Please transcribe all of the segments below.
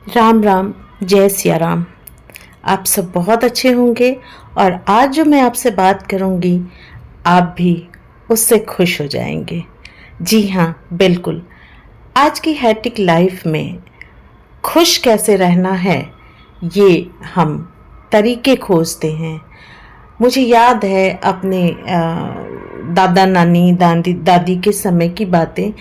राम राम, जय सिया राम। आप सब बहुत अच्छे होंगे और आज जो मैं आपसे बात करूंगी आप भी उससे खुश हो जाएंगे। जी हाँ, बिल्कुल। आज की हैट्रिक लाइफ में खुश कैसे रहना है, ये हम तरीके खोजते हैं। मुझे याद है अपने दादा नानी दादी दादी के समय की बातें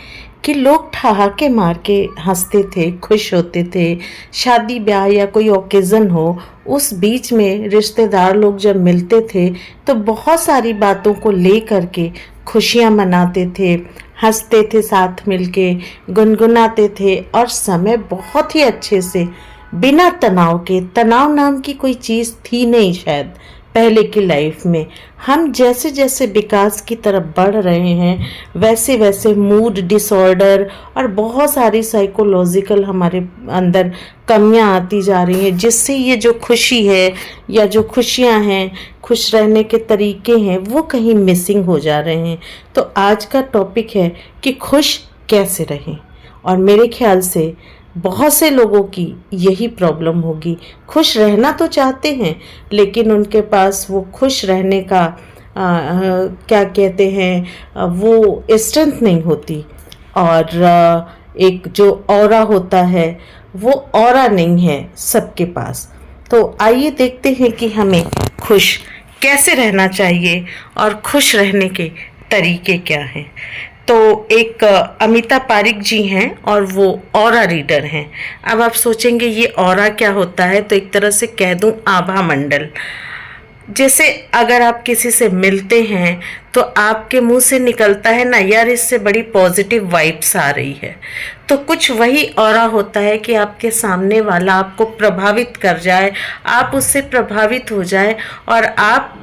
कि लोग ठहाके मार के हंसते थे, खुश होते थे। शादी ब्याह या कोई ओकेज़न हो, उस बीच में रिश्तेदार लोग जब मिलते थे तो बहुत सारी बातों को ले करके खुशियाँ मनाते थे, हंसते थे, साथ मिलके गुनगुनाते थे और समय बहुत ही अच्छे से बिना तनाव के, तनाव नाम की कोई चीज़ थी नहीं शायद पहले की लाइफ में। हम जैसे जैसे विकास की तरफ बढ़ रहे हैं वैसे वैसे मूड डिसऑर्डर और बहुत सारी साइकोलॉजिकल हमारे अंदर कमियां आती जा रही हैं, जिससे ये जो खुशी है या जो खुशियां हैं, खुश रहने के तरीके हैं, वो कहीं मिसिंग हो जा रहे हैं। तो आज का टॉपिक है कि खुश कैसे रहें। और मेरे ख्याल से बहुत से लोगों की यही प्रॉब्लम होगी। खुश रहना तो चाहते हैं लेकिन उनके पास वो खुश रहने का क्या कहते हैं वो स्ट्रेंथ नहीं होती। और एक जो ऑरा होता है वो ऑरा नहीं है सबके पास। तो आइए देखते हैं कि हमें खुश कैसे रहना चाहिए और खुश रहने के तरीके क्या हैं। तो एक अमिता पारिक जी हैं और वो ऑरा रीडर हैं। अब आप सोचेंगे ये ऑरा क्या होता है, तो एक तरह से कह दूं आभा मंडल। जैसे अगर आप किसी से मिलते हैं तो आपके मुंह से निकलता है ना, यार इससे बड़ी पॉजिटिव वाइब्स आ रही है, तो कुछ वही ऑरा होता है कि आपके सामने वाला आपको प्रभावित कर जाए, आप उससे प्रभावित हो जाए और आप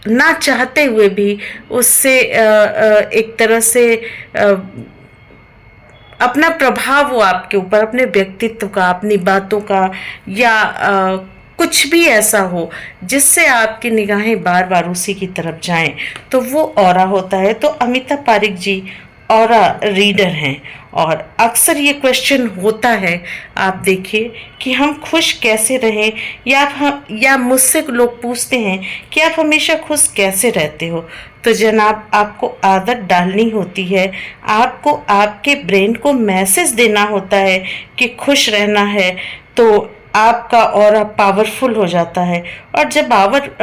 ना चाहते हुए भी उससे एक तरह से अपना प्रभाव वो आपके ऊपर, अपने व्यक्तित्व का, अपनी बातों का या कुछ भी ऐसा हो जिससे आपकी निगाहें बार बार उसी की तरफ जाएं, तो वो ऑरा होता है। तो अमिता पारिक जी ऑरा रीडर हैं और अक्सर ये क्वेश्चन होता है, आप देखिए, कि हम खुश कैसे रहें, या मुझसे लोग पूछते हैं कि आप हमेशा खुश कैसे रहते हो। तो जनाब, आपको आदत डालनी होती है, आपको आपके ब्रेन को मैसेज देना होता है कि खुश रहना है, तो आपका ऑरा पावरफुल हो जाता है। और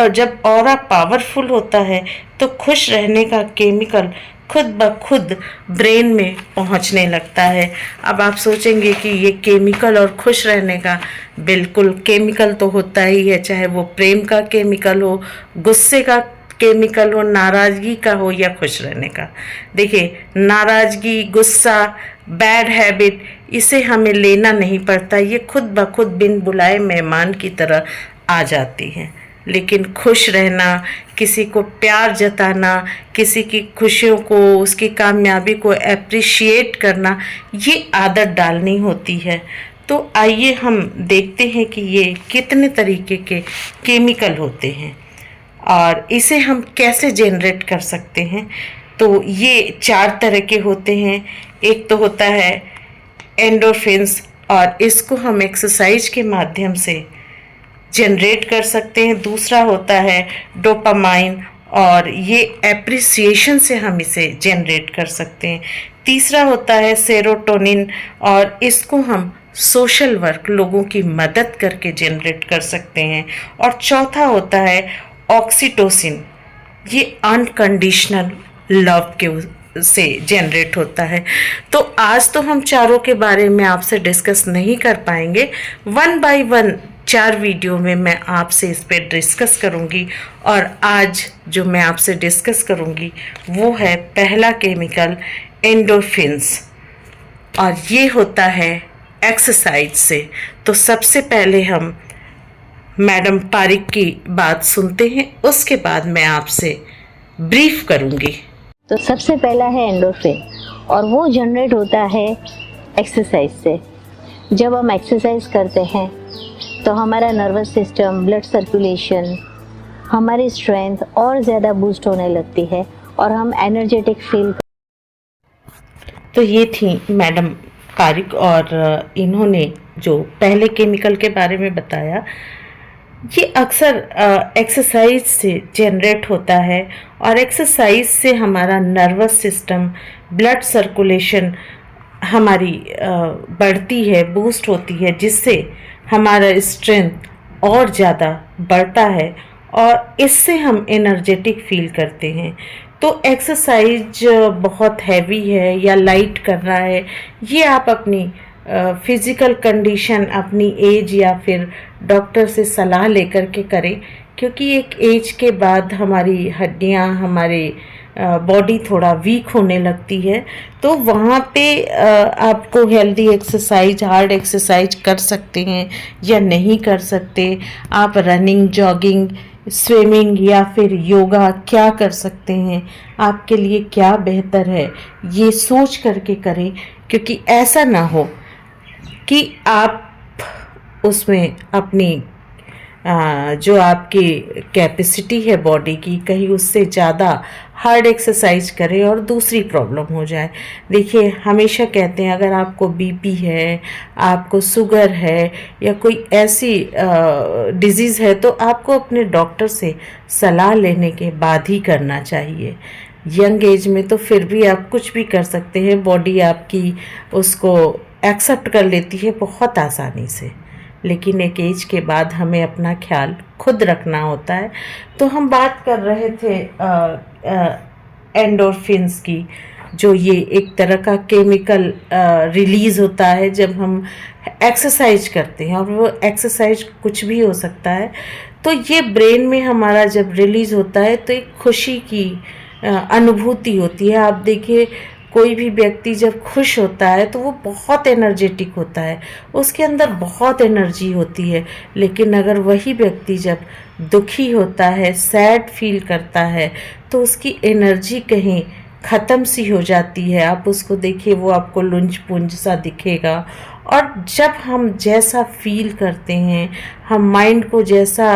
जब ऑरा पावरफुल होता है तो खुश रहने का केमिकल खुद ब खुद ब्रेन में पहुंचने लगता है। अब आप सोचेंगे कि ये केमिकल और खुश रहने का, बिल्कुल केमिकल तो होता ही है, चाहे वो प्रेम का केमिकल हो, गुस्से का केमिकल हो, नाराज़गी का हो या खुश रहने का। देखिए, नाराज़गी, गुस्सा, बैड हैबिट, इसे हमें लेना नहीं पड़ता, ये खुद ब खुद बिन बुलाए मेहमान की तरह आ जाती है। लेकिन खुश रहना, किसी को प्यार जताना, किसी की खुशियों को, उसकी कामयाबी को एप्रिशिएट करना, ये आदत डालनी होती है। तो आइए हम देखते हैं कि ये कितने तरीके के केमिकल होते हैं और इसे हम कैसे जनरेट कर सकते हैं। तो ये 4 तरह के होते हैं। एक तो होता है एंडोर्फिन्स और इसको हम एक्सरसाइज के माध्यम से जनरेट कर सकते हैं। दूसरा होता है डोपामाइन और ये एप्रिसिएशन से हम इसे जनरेट कर सकते हैं। तीसरा होता है सेरोटोनिन और इसको हम सोशल वर्क, लोगों की मदद करके जनरेट कर सकते हैं। और चौथा होता है ऑक्सीटोसिन, ये अनकंडीशनल लव के से जनरेट होता है। तो आज तो हम चारों के बारे में आपसे डिस्कस नहीं कर पाएंगे, 1 बाय 1 4 वीडियो में मैं आपसे इस पर डिस्कस करूंगी। और आज जो मैं आपसे डिस्कस करूंगी वो है पहला केमिकल एंडोर्फिन्स और ये होता है एक्सरसाइज से। तो सबसे पहले हम मैडम पारिक की बात सुनते हैं, उसके बाद मैं आपसे ब्रीफ करूंगी। तो सबसे पहला है एंडोर्फिन और वो जनरेट होता है एक्सरसाइज से। जब हम एक्सरसाइज करते हैं तो हमारा नर्वस सिस्टम, ब्लड सर्कुलेशन, हमारी स्ट्रेंथ और ज़्यादा बूस्ट होने लगती है और हम एनर्जेटिक फील। तो ये थी मैडम पारिक और इन्होंने जो पहले केमिकल के बारे में बताया, ये अक्सर एक्सरसाइज से जनरेट होता है और एक्सरसाइज से हमारा नर्वस सिस्टम, ब्लड सर्कुलेशन हमारी बढ़ती है, बूस्ट होती है, जिससे हमारा स्ट्रेंथ और ज़्यादा बढ़ता है और इससे हम एनर्जेटिक फील करते हैं। तो एक्सरसाइज बहुत हैवी है या लाइट कर रहा है, ये आप अपनी फिज़िकल कंडीशन, अपनी एज या फिर डॉक्टर से सलाह लेकर के करें, क्योंकि एक एज के बाद हमारी हड्डियां, हमारे बॉडी थोड़ा वीक होने लगती है। तो वहाँ पे आपको हेल्दी एक्सरसाइज, हार्ड एक्सरसाइज कर सकते हैं या नहीं कर सकते। आप रनिंग, जॉगिंग, स्विमिंग या फिर योगा क्या कर सकते हैं, आपके लिए क्या बेहतर है, ये सोच करके करें, क्योंकि ऐसा ना हो कि आप उसमें अपनी जो आपकी कैपेसिटी है बॉडी की, कहीं उससे ज़्यादा हार्ड एक्सरसाइज करें और दूसरी प्रॉब्लम हो जाए। देखिए, हमेशा कहते हैं अगर आपको बीपी है, आपको शुगर है या कोई ऐसी डिजीज़ है, तो आपको अपने डॉक्टर से सलाह लेने के बाद ही करना चाहिए। यंग एज में तो फिर भी आप कुछ भी कर सकते हैं, बॉडी आपकी उसको एक्सेप्ट कर लेती है बहुत आसानी से, लेकिन एक एज के बाद हमें अपना ख्याल खुद रखना होता है। तो हम बात कर रहे थे एंडोर्फिन्स की, जो ये एक तरह का केमिकल रिलीज़ होता है जब हम एक्सरसाइज करते हैं, और वो एक्सरसाइज कुछ भी हो सकता है। तो ये ब्रेन में हमारा जब रिलीज़ होता है तो एक खुशी की अनुभूति होती है। आप देखिए, कोई भी व्यक्ति जब खुश होता है तो वो बहुत एनर्जेटिक होता है, उसके अंदर बहुत एनर्जी होती है। लेकिन अगर वही व्यक्ति जब दुखी होता है, सैड फील करता है, तो उसकी एनर्जी कहीं ख़त्म सी हो जाती है। आप उसको देखिए, वो आपको लुंज पुंज सा दिखेगा। और जब हम जैसा फील करते हैं, हम माइंड को जैसा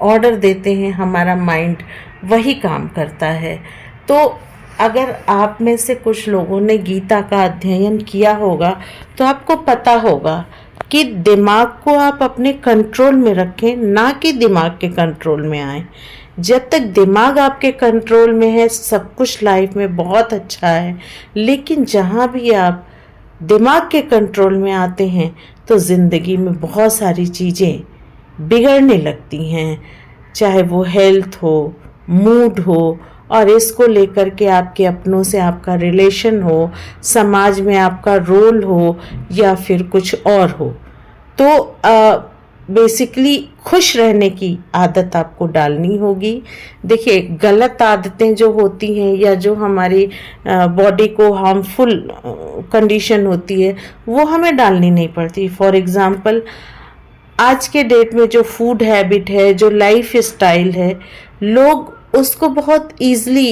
ऑर्डर देते हैं, हमारा माइंड वही काम करता है। तो अगर आप में से कुछ लोगों ने गीता का अध्ययन किया होगा तो आपको पता होगा कि दिमाग को आप अपने कंट्रोल में रखें, ना कि दिमाग के कंट्रोल में आए। जब तक दिमाग आपके कंट्रोल में है, सब कुछ लाइफ में बहुत अच्छा है। लेकिन जहाँ भी आप दिमाग के कंट्रोल में आते हैं तो ज़िंदगी में बहुत सारी चीज़ें बिगड़ने लगती हैं, चाहे वो हेल्थ हो, मूड हो, और इसको लेकर के आपके अपनों से आपका रिलेशन हो, समाज में आपका रोल हो, या फिर कुछ और हो। तो बेसिकली खुश रहने की आदत आपको डालनी होगी। देखिए, गलत आदतें जो होती हैं या जो हमारी बॉडी को हार्मफुल कंडीशन होती है, वो हमें डालनी नहीं पड़ती। फॉर एग्ज़ाम्पल, आज के डेट में जो फूड हैबिट है, जो लाइफ स्टाइल है, लोग उसको बहुत ईज़िली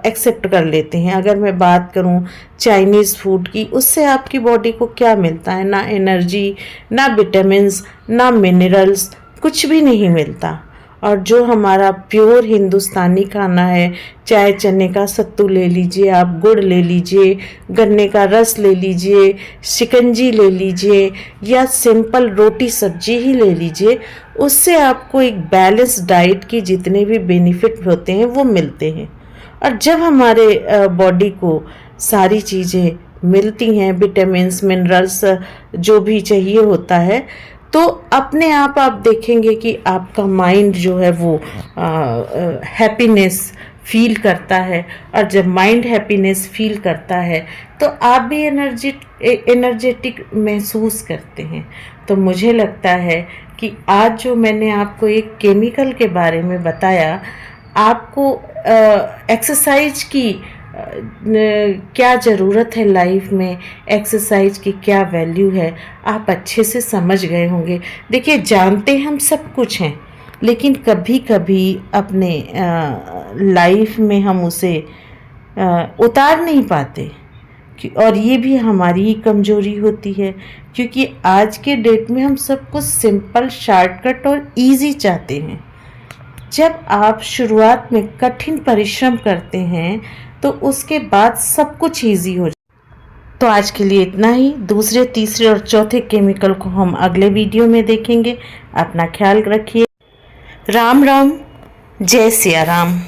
एक्सेप्ट कर लेते हैं। अगर मैं बात करूं चाइनीज़ फूड की, उससे आपकी बॉडी को क्या मिलता है? ना एनर्जी, ना विटामिन्स, ना मिनरल्स, कुछ भी नहीं मिलता। और जो हमारा प्योर हिंदुस्तानी खाना है, चाहे चने का सत्तू ले लीजिए, आप गुड़ ले लीजिए, गन्ने का रस ले लीजिए, शिकंजी ले लीजिए, या सिंपल रोटी सब्जी ही ले लीजिए, उससे आपको एक बैलेंस डाइट की जितने भी बेनिफिट होते हैं वो मिलते हैं। और जब हमारे बॉडी को सारी चीज़ें मिलती हैं, विटामिन्स, मिनरल्स, जो भी चाहिए होता है, तो अपने आप देखेंगे कि आपका माइंड जो है वो हैप्पीनेस फील करता है। और जब माइंड हैप्पीनेस फील करता है तो आप भी एनर्जेटिक महसूस करते हैं। तो मुझे लगता है कि आज जो मैंने आपको एक केमिकल के बारे में बताया, आपको एक्सरसाइज की क्या ज़रूरत है लाइफ में, एक्सरसाइज की क्या वैल्यू है, आप अच्छे से समझ गए होंगे। देखिए, जानते हम सब कुछ हैं, लेकिन कभी कभी अपने लाइफ में हम उसे उतार नहीं पाते, और ये भी हमारी ही कमज़ोरी होती है, क्योंकि आज के डेट में हम सब कुछ सिंपल, शॉर्टकट और इजी चाहते हैं। जब आप शुरुआत में कठिन परिश्रम करते हैं तो उसके बाद सब कुछ इजी हो जाता है। तो आज के लिए इतना ही। दूसरे, तीसरे और चौथे केमिकल को हम अगले वीडियो में देखेंगे। अपना ख्याल रखिए। राम राम, जय सिया राम।